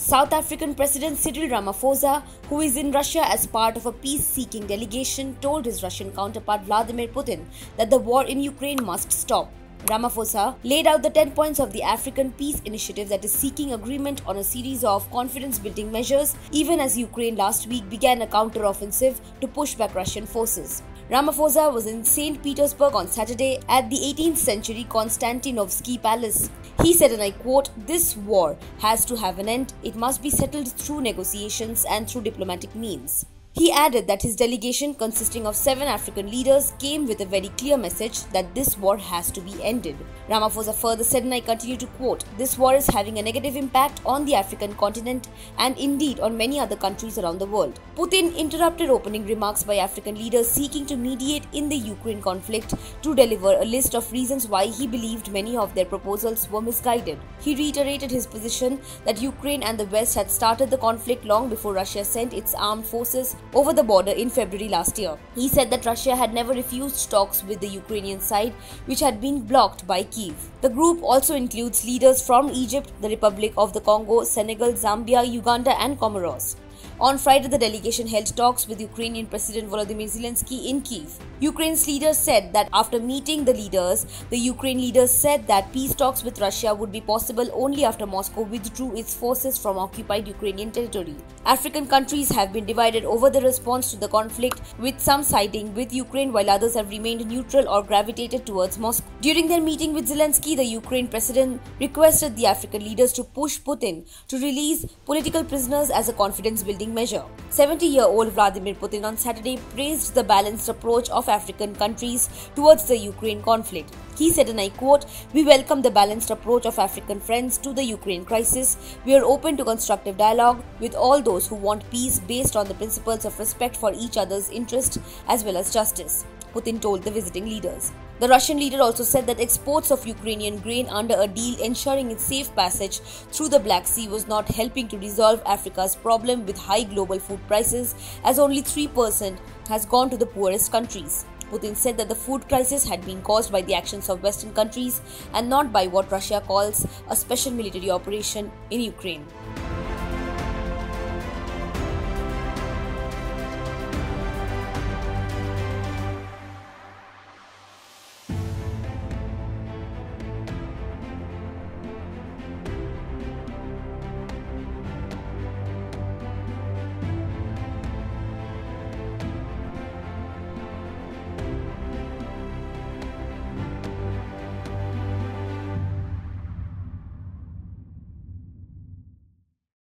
South African President Cyril Ramaphosa, who is in Russia as part of a peace-seeking delegation, told his Russian counterpart Vladimir Putin that the war in Ukraine must stop. Ramaphosa laid out the 10 points of the African Peace Initiative that is seeking agreement on a series of confidence-building measures, even as Ukraine last week began a counteroffensive to push back Russian forces. Ramaphosa was in St Petersburg on Saturday at the 18th century Konstantinovsky Palace. He said, and I quote, "This war has to have an end. It must be settled through negotiations and through diplomatic means." He added that his delegation, consisting of 7 African leaders, came with a very clear message that this war has to be ended. Ramaphosa further said, and I continue to quote, "This war is having a negative impact on the African continent and indeed on many other countries around the world." Putin interrupted opening remarks by African leaders seeking to mediate in the Ukraine conflict to deliver a list of reasons why he believed many of their proposals were misguided. He reiterated his position that Ukraine and the West had started the conflict long before Russia sent its armed forces over the border in February last year. He said that Russia had never refused talks with the Ukrainian side, which had been blocked by Kyiv. The group also includes leaders from Egypt, the Republic of the Congo, Senegal, Zambia, Uganda and Comoros. On Friday, the delegation held talks with Ukrainian President Vladimir Zelensky in Kyiv. Ukraine's leaders said that after meeting the leaders, the Ukraine leaders said that peace talks with Russia would be possible only after Moscow withdrew its forces from occupied Ukrainian territory. African countries have been divided over the response to the conflict, with some siding with Ukraine while others have remained neutral or gravitated towards Moscow. During their meeting with Zelensky, the Ukraine president requested the African leaders to push Putin to release political prisoners as a confidence-building measure. 70-year-old Vladimir Putin on Saturday praised the balanced approach of African countries towards the Ukraine conflict. He said, and I quote, "We welcome the balanced approach of African friends to the Ukraine crisis. We are open to constructive dialogue with all those who want peace based on the principles of respect for each other's interests as well as justice," Putin told the visiting leaders. The Russian leader also said that exports of Ukrainian grain under a deal ensuring its safe passage through the Black Sea was not helping to resolve Africa's problem with high global food prices, as only 3% has gone to the poorest countries. Putin said that the food crisis had been caused by the actions of Western countries and not by what Russia calls a special military operation in Ukraine.